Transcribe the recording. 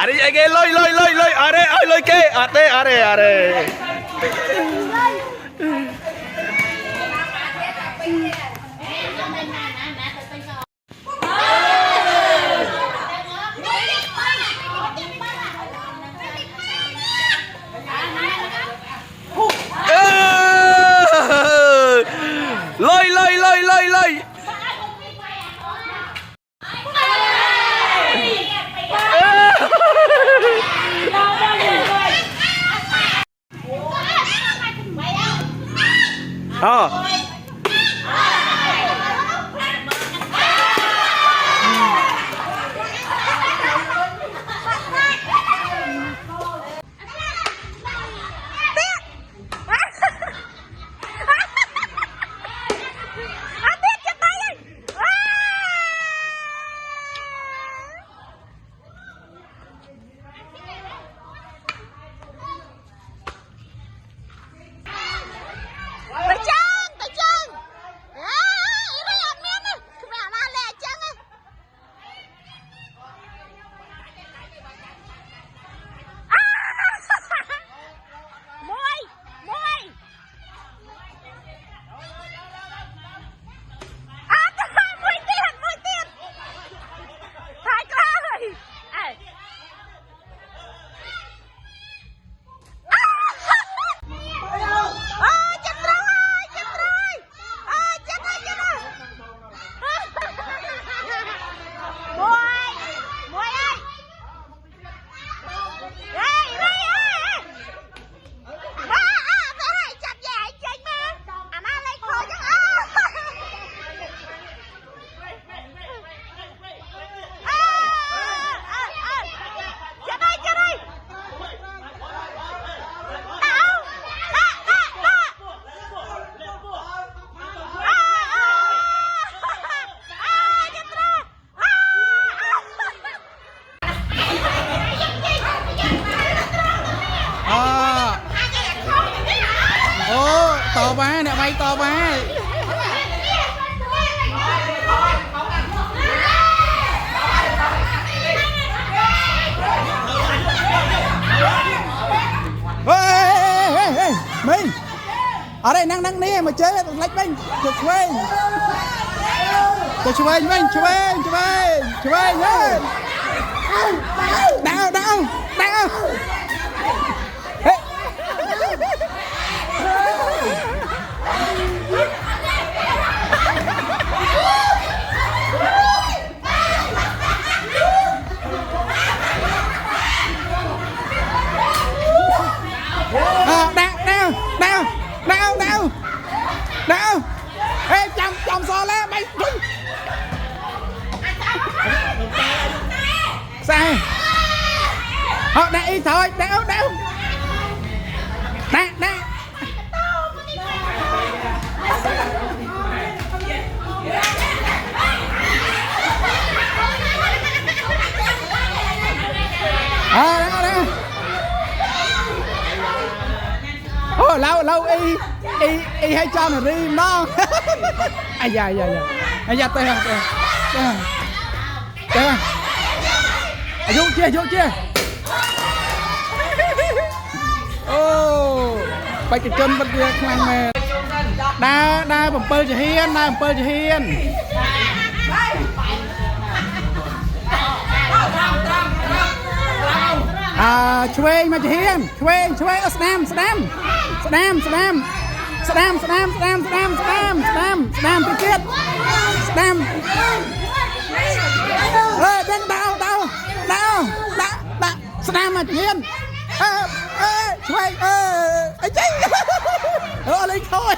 Ari ai ke lôi are ai lôi ke are lôi to quá nè bay to quá mình ở đây năng nè mà chơi lách mình chụp quên mình đau đau ê chồng xò lên mày sao đây thôi đau lâu y hay cho nó rim nó ai da tê vô chia ô bay cái chân bên kia khăn mẹ đa bầm pơ cho hiên chuê mà cho hiên chuê Sam tôi chết Sam đang đau Sam mà cho hiên chuê ấy chứ lên thôi